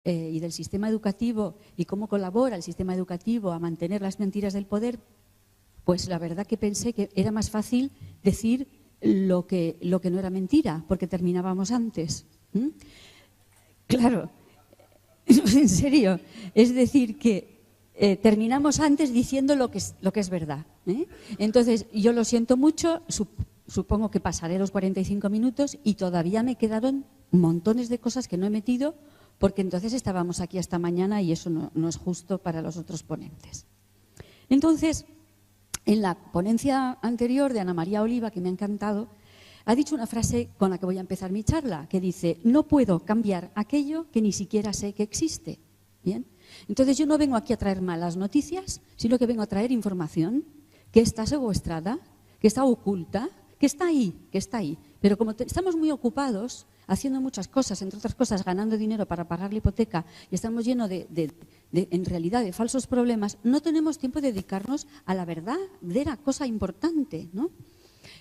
y del sistema educativo y cómo colabora el sistema educativo a mantener las mentiras del poder, pues la verdad que pensé que era más fácil decir lo que no era mentira, porque terminábamos antes. Claro, en serio, es decir que terminamos antes diciendo lo que es verdad. Entonces, yo lo siento mucho, supongo que pasaré los 45 minutos y todavía me quedaron montones de cosas que no he metido, porque entonces estábamos aquí hasta mañana y eso no es justo para los otros ponentes. Entonces, en la ponencia anterior de Ana María Oliva, que me ha encantado, ha dicho una frase con la que voy a empezar mi charla, que dice: no puedo cambiar aquello que ni siquiera sé que existe. ¿Bien? Entonces yo no vengo aquí a traer malas noticias, sino que vengo a traer información que está secuestrada, que está oculta, que está ahí. Pero como estamos muy ocupados haciendo muchas cosas, entre otras cosas ganando dinero para pagar la hipoteca, y estamos llenos en realidad de falsos problemas, no tenemos tiempo de dedicarnos a la verdadera cosa importante, ¿no?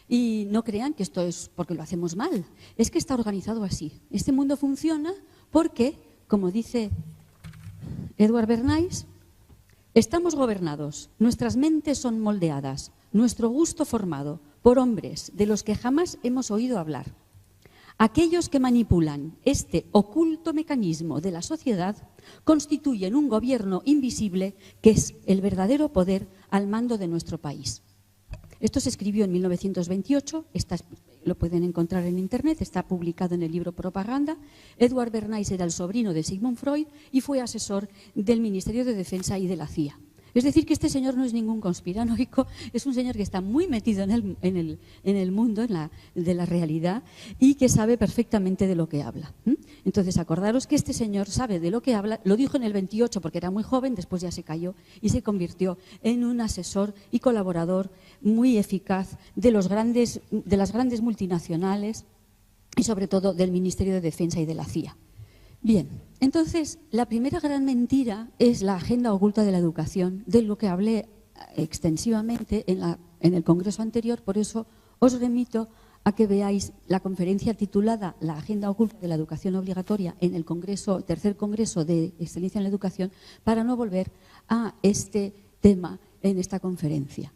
Y no crean que esto es porque lo hacemos mal, es que está organizado así. Este mundo funciona porque, como dice Edward Bernays, estamos gobernados, nuestras mentes son moldeadas, nuestro gusto formado por hombres de los que jamás hemos oído hablar. Aquellos que manipulan este oculto mecanismo de la sociedad constituyen un gobierno invisible que es el verdadero poder al mando de nuestro país. Esto se escribió en 1928, lo pueden encontrar en Internet, está publicado en el libro Propaganda. Edward Bernays era el sobrino de Sigmund Freud y fue asesor del Ministerio de Defensa y de la CIA. Es decir, que este señor no es ningún conspiranoico, es un señor que está muy metido en el mundo de la realidad y que sabe perfectamente de lo que habla. Entonces, acordaros que este señor sabe de lo que habla, lo dijo en el 28 porque era muy joven, después ya se cayó y se convirtió en un asesor y colaborador muy eficaz de las grandes multinacionales y sobre todo del Ministerio de Defensa y de la CIA. Bien, entonces la primera gran mentira es la agenda oculta de la educación, de lo que hablé extensivamente en el congreso anterior, por eso os remito a que veáis la conferencia titulada La agenda oculta de la educación obligatoria en el tercer congreso de excelencia en la educación, para no volver a este tema en esta conferencia.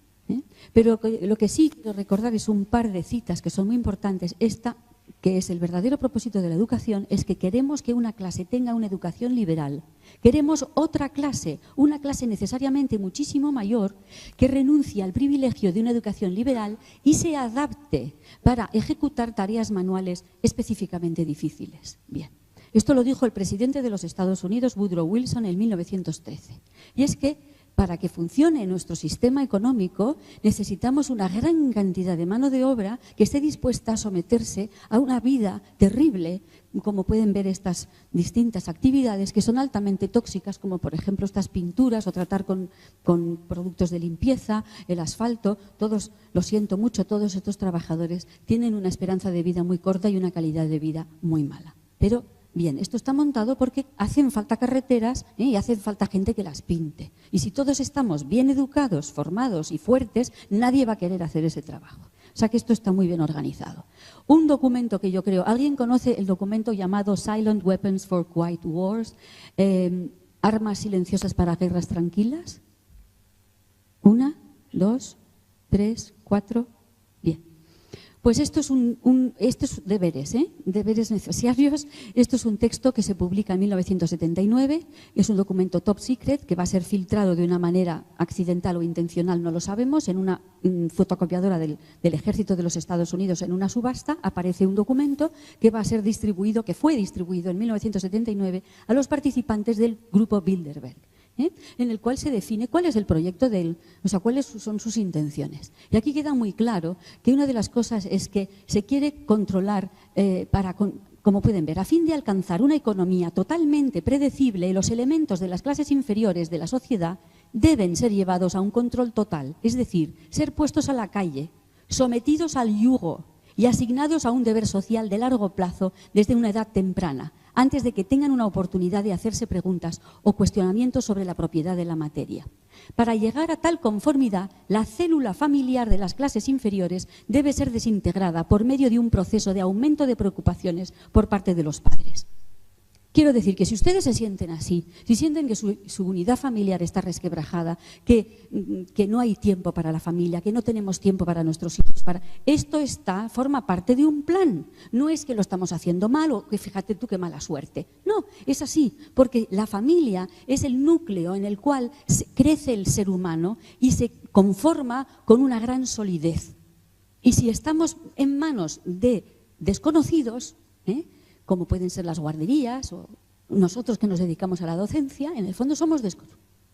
Pero lo que sí quiero recordar es un par de citas que son muy importantes. Esta, que es el verdadero propósito de la educación, es que queremos que una clase tenga una educación liberal. Queremos otra clase, una clase necesariamente muchísimo mayor, que renuncie al privilegio de una educación liberal y se adapte para ejecutar tareas manuales específicamente difíciles. Bien, esto lo dijo el presidente de los Estados Unidos, Woodrow Wilson, en 1913. Y es que para que funcione nuestro sistema económico necesitamos una gran cantidad de mano de obra que esté dispuesta a someterse a una vida terrible, como pueden ver estas distintas actividades que son altamente tóxicas, como por ejemplo estas pinturas o tratar con productos de limpieza, el asfalto. Todos, lo siento mucho, todos estos trabajadores tienen una esperanza de vida muy corta y una calidad de vida muy mala. Pero bien, esto está montado porque hacen falta carreteras y hacen falta gente que las pinte. Y si todos estamos bien educados, formados y fuertes, nadie va a querer hacer ese trabajo. O sea que esto está muy bien organizado. Un documento que yo creo, ¿alguien conoce el documento llamado Silent Weapons for Quiet Wars? Armas silenciosas para guerras tranquilas. 1, 2, 3, 4, bien. Pues esto es deberes, deberes necesarios. Esto es un texto que se publica en 1979, es un documento top secret que va a ser filtrado de una manera accidental o intencional, no lo sabemos, en una fotocopiadora del Ejército de los Estados Unidos. En una subasta aparece un documento que va a ser distribuido, que fue distribuido en 1979 a los participantes del grupo Bilderberg. En el cual se define cuál es el proyecto cuáles son sus intenciones. Y aquí queda muy claro que una de las cosas es que se quiere controlar como pueden ver, a fin de alcanzar una economía totalmente predecible, los elementos de las clases inferiores de la sociedad deben ser llevados a un control total, es decir, ser puestos a la calle, sometidos al yugo y asignados a un deber social de largo plazo desde una edad temprana, antes de que tengan una oportunidad de hacerse preguntas o cuestionamientos sobre la propiedad de la materia. Para llegar a tal conformidad, la célula familiar de las clases inferiores debe ser desintegrada por medio de un proceso de aumento de preocupaciones por parte de los padres. Quiero decir que si ustedes se sienten así, si sienten que su unidad familiar está resquebrajada, que no hay tiempo para la familia, que no tenemos tiempo para nuestros hijos, esto forma parte de un plan. No es que lo estamos haciendo mal o que fíjate tú qué mala suerte. No, es así, porque la familia es el núcleo en el cual crece el ser humano y se conforma con una gran solidez. Y si estamos en manos de desconocidos, como pueden ser las guarderías o nosotros que nos dedicamos a la docencia, en el fondo somos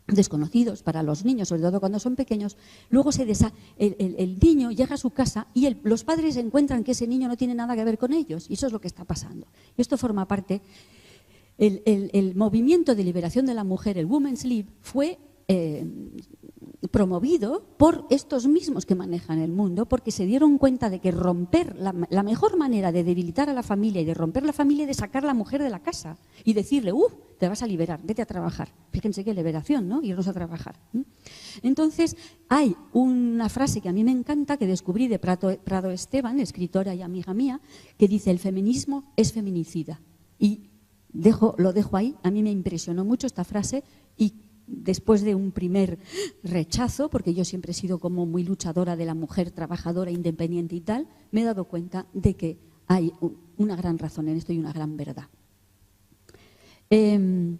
desconocidos para los niños, sobre todo cuando son pequeños. Luego el niño llega a su casa y los padres encuentran que ese niño no tiene nada que ver con ellos, y eso es lo que está pasando. Y esto forma parte, el movimiento de liberación de la mujer, el Women's Lib, fue promovido por estos mismos que manejan el mundo, porque se dieron cuenta de que romper la mejor manera de debilitar a la familia y de romper la familia es de sacar a la mujer de la casa y decirle, te vas a liberar, vete a trabajar. Fíjense qué liberación, ¿no? Irnos a trabajar. Entonces, hay una frase que a mí me encanta, que descubrí de Prado Esteban, escritora y amiga mía, que dice: el feminismo es feminicida. Y lo dejo ahí. A mí me impresionó mucho esta frase, y después de un primer rechazo, porque yo siempre he sido como muy luchadora de la mujer trabajadora, independiente y tal, me he dado cuenta de que hay una gran razón en esto y una gran verdad. En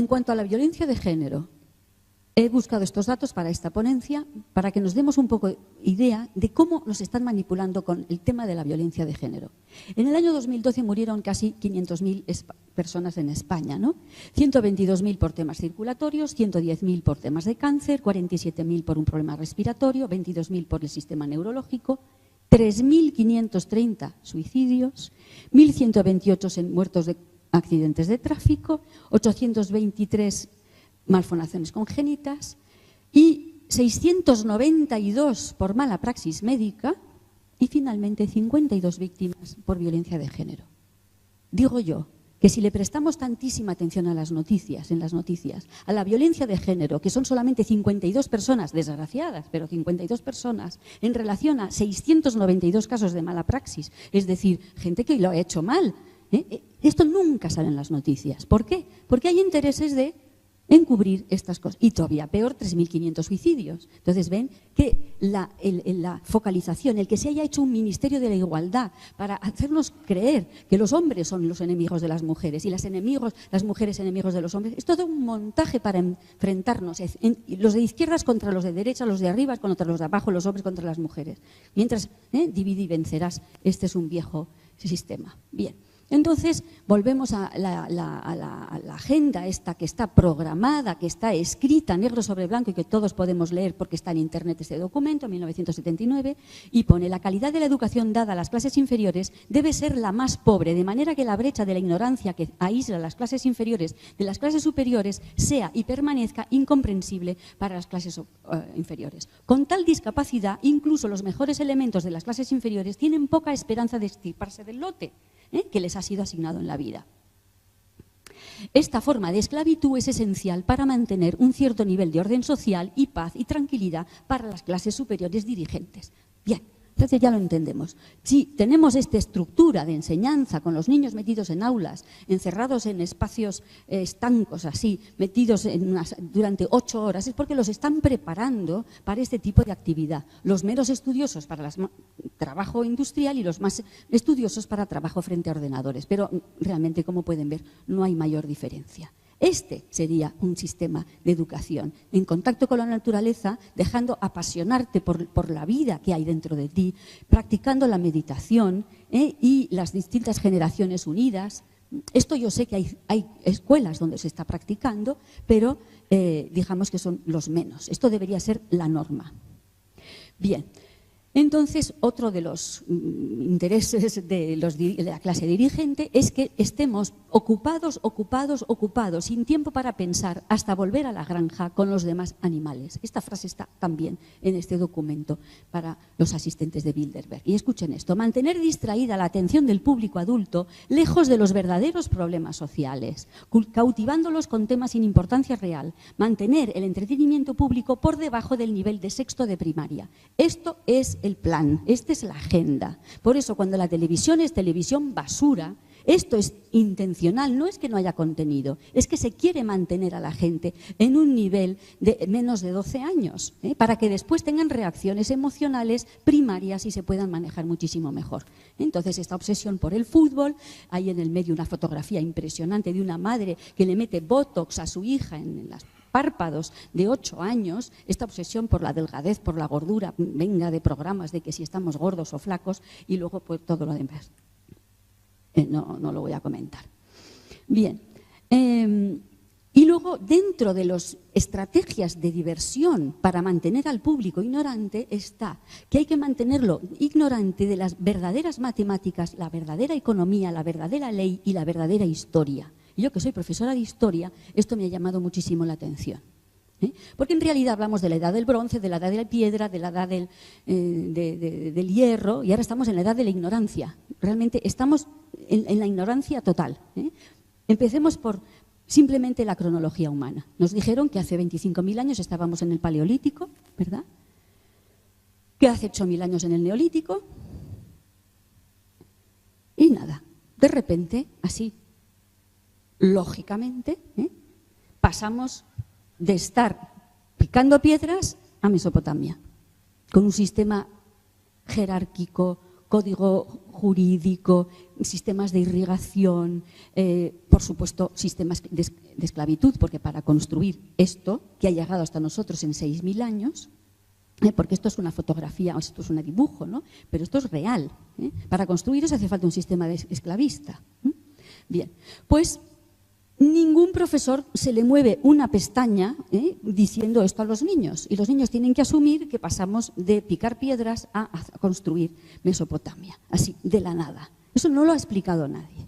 cuanto a la violencia de género, he buscado estos datos para esta ponencia para que nos demos un poco idea de cómo nos están manipulando con el tema de la violencia de género. En el año 2012 murieron casi 500.000 personas en España, ¿no? 122.000 por temas circulatorios, 110.000 por temas de cáncer, 47.000 por un problema respiratorio, 22.000 por el sistema neurológico, 3.530 suicidios, 1.128 muertos de accidentes de tráfico, 823 malformaciones congénitas y 692 por mala praxis médica, y finalmente 52 víctimas por violencia de género. Digo yo que si le prestamos tantísima atención a las noticias, a la violencia de género, que son solamente 52 personas, desgraciadas, pero 52 personas, en relación a 692 casos de mala praxis, es decir, gente que lo ha hecho mal, esto nunca sale en las noticias. ¿Por qué? Porque hay intereses de encubrir estas cosas. Y todavía peor, 3.500 suicidios. Entonces ven que la focalización, el que se haya hecho un ministerio de la igualdad para hacernos creer que los hombres son los enemigos de las mujeres y las mujeres enemigos de los hombres, es todo un montaje para enfrentarnos. Los de izquierdas contra los de derecha, los de arriba contra los de abajo, los hombres contra las mujeres. Mientras divide y vencerás, este es un viejo sistema. Bien. Entonces, volvemos a la agenda esta que está programada, que está escrita negro sobre blanco y que todos podemos leer porque está en Internet este documento, 1979, y pone: la calidad de la educación dada a las clases inferiores debe ser la más pobre, de manera que la brecha de la ignorancia que aísla a las clases inferiores de las clases superiores sea y permanezca incomprensible para las clases inferiores. Con tal discapacidad, incluso los mejores elementos de las clases inferiores tienen poca esperanza de extirparse del lote que les ha sido asignado en la vida. Esta forma de esclavitud es esencial para mantener un cierto nivel de orden social y paz y tranquilidad para las clases superiores dirigentes. Bien, entonces ya lo entendemos. Si tenemos esta estructura de enseñanza con los niños metidos en aulas, encerrados en espacios estancos así, metidos durante 8 horas, es porque los están preparando para este tipo de actividad. Los menos estudiosos para trabajo industrial y los más estudiosos para trabajo frente a ordenadores. Pero realmente, como pueden ver, no hay mayor diferencia. Este sería un sistema de educación, en contacto con la naturaleza, dejando apasionarte por la vida que hay dentro de ti, practicando la meditación y las distintas generaciones unidas. Esto yo sé que hay escuelas donde se está practicando, pero digamos que son los menos. Esto debería ser la norma. Bien. Entonces, otro de los intereses de la clase dirigente es que estemos ocupados, sin tiempo para pensar, hasta volver a la granja con los demás animales. Esta frase está también en este documento para los asistentes de Bilderberg. Y escuchen esto: mantener distraída la atención del público adulto lejos de los verdaderos problemas sociales, cautivándolos con temas sin importancia real, mantener el entretenimiento público por debajo del nivel de sexto de primaria. Esto es el plan, esta es la agenda. Por eso, cuando la televisión es televisión basura, Esto es intencional, no es que no haya contenido, es que se quiere mantener a la gente en un nivel de menos de 12 años, para que después tengan reacciones emocionales primarias y se puedan manejar muchísimo mejor. Entonces, esta obsesión por el fútbol, hay en el medio una fotografía impresionante de una madre que le mete botox a su hija en las párpados de 8 años, esta obsesión por la delgadez, por la gordura, venga de programas de que si estamos gordos o flacos y luego pues todo lo demás. No lo voy a comentar. Bien. Y luego, dentro de las estrategias de diversión para mantener al público ignorante está que hay que mantenerlo ignorante de las verdaderas matemáticas, la verdadera economía, la verdadera ley y la verdadera historia. Yo, que soy profesora de historia, esto me ha llamado muchísimo la atención. Porque en realidad hablamos de la edad del bronce, de la edad de la piedra, de la edad del hierro, y ahora estamos en la edad de la ignorancia. Realmente estamos en la ignorancia total. Empecemos por simplemente la cronología humana. Nos dijeron que hace 25.000 años estábamos en el Paleolítico, ¿verdad? Que hace 8.000 años en el Neolítico. Y nada, de repente, así, lógicamente, pasamos de estar picando piedras a Mesopotamia, con un sistema jerárquico, código jurídico, sistemas de irrigación, por supuesto sistemas de esclavitud, porque para construir esto, que ha llegado hasta nosotros en 6.000 años, porque esto es una fotografía, esto es un dibujo, ¿no? Pero esto es real. Para construir eso hace falta un sistema esclavista. Bien, pues ningún profesor se le mueve una pestaña diciendo esto a los niños, y los niños tienen que asumir que pasamos de picar piedras a construir Mesopotamia, así, de la nada. Eso no lo ha explicado nadie.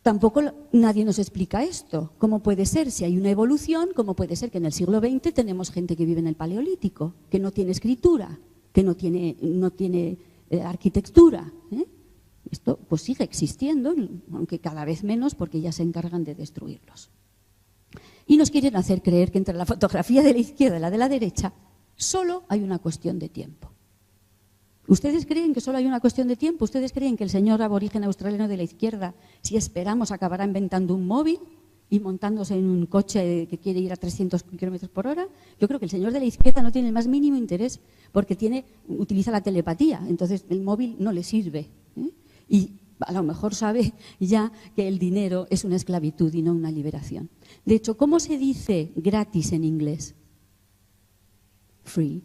Tampoco nadie nos explica esto. ¿Cómo puede ser? Si hay una evolución, ¿cómo puede ser que en el siglo XX tenemos gente que vive en el Paleolítico, que no tiene escritura, que no tiene arquitectura? Esto pues sigue existiendo, aunque cada vez menos, porque ya se encargan de destruirlos. Y nos quieren hacer creer que entre la fotografía de la izquierda y la de la derecha solo hay una cuestión de tiempo. ¿Ustedes creen que solo hay una cuestión de tiempo? ¿Ustedes creen que el señor aborigen australiano de la izquierda, si esperamos, acabará inventando un móvil y montándose en un coche que quiere ir a 300 kilómetros por hora? Yo creo que el señor de la izquierda no tiene el más mínimo interés, porque utiliza la telepatía, entonces el móvil no le sirve. Y a lo mejor sabe ya que el dinero es una esclavitud y no una liberación. De hecho, ¿cómo se dice gratis en inglés? Free.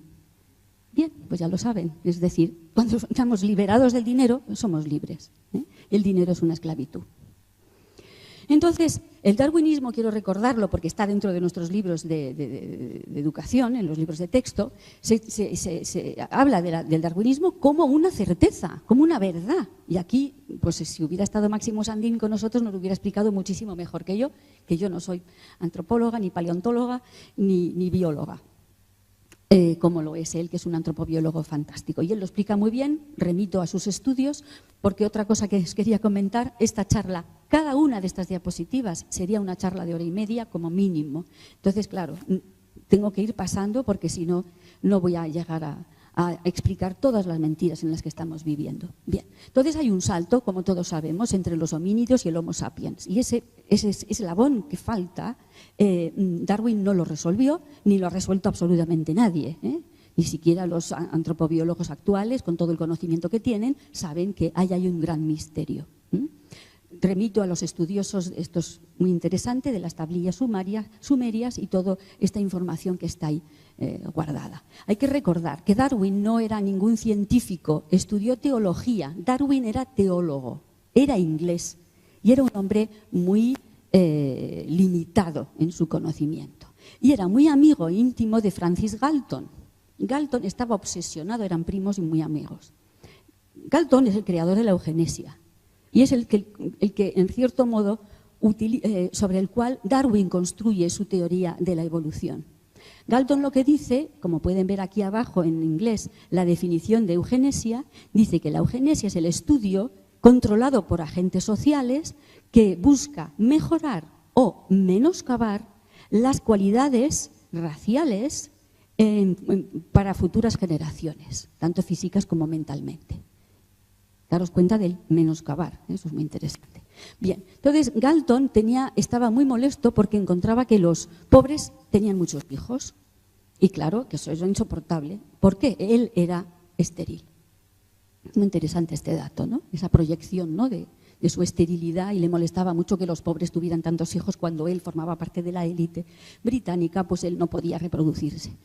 Bien, pues ya lo saben. Es decir, cuando estamos liberados del dinero, somos libres. El dinero es una esclavitud. Entonces, el darwinismo, quiero recordarlo porque está dentro de nuestros libros de educación, en los libros de texto, se habla del darwinismo como una certeza, como una verdad. Y aquí, pues si hubiera estado Máximo Sandín con nosotros, nos lo hubiera explicado muchísimo mejor que yo no soy antropóloga, ni paleontóloga, ni bióloga. Como lo es él, que es un antropobiólogo fantástico. Y él lo explica muy bien, remito a sus estudios, porque otra cosa que os quería comentar, esta charla, cada una de estas diapositivas sería una charla de 1h30 como mínimo. Entonces, claro, tengo que ir pasando porque si no, no voy a llegar a explicar todas las mentiras en las que estamos viviendo. Bien, entonces hay un salto, como todos sabemos, entre los homínidos y el Homo sapiens. Y ese eslabón que falta, Darwin no lo resolvió, ni lo ha resuelto absolutamente nadie. Ni siquiera los antropobiólogos actuales, con todo el conocimiento que tienen, saben que ahí hay un gran misterio. Remito a los estudiosos, esto es muy interesante, de las tablillas sumerias y toda esta información que está ahí guardada. Hay que recordar que Darwin no era ningún científico, estudió teología. Darwin era teólogo, era inglés y era un hombre muy limitado en su conocimiento. Y era muy amigo íntimo de Francis Galton. Galton estaba obsesionado, eran primos y muy amigos. Galton es el creador de la eugenesia. Y es el que en cierto modo, sobre el cual Darwin construye su teoría de la evolución. Galton lo que dice, como pueden ver aquí abajo en inglés, la definición de eugenesia, dice que la eugenesia es el estudio controlado por agentes sociales que busca mejorar o menoscabar las cualidades raciales para futuras generaciones, tanto físicas como mentalmente. Daros cuenta del menoscabar, eso es muy interesante. Bien, entonces Galton estaba muy molesto porque encontraba que los pobres tenían muchos hijos. Y claro, que eso es insoportable, porque él era estéril. Muy interesante este dato, ¿no? Esa proyección, ¿no?, de su esterilidad, y le molestaba mucho que los pobres tuvieran tantos hijos cuando él formaba parte de la élite británica, pues él no podía reproducirse.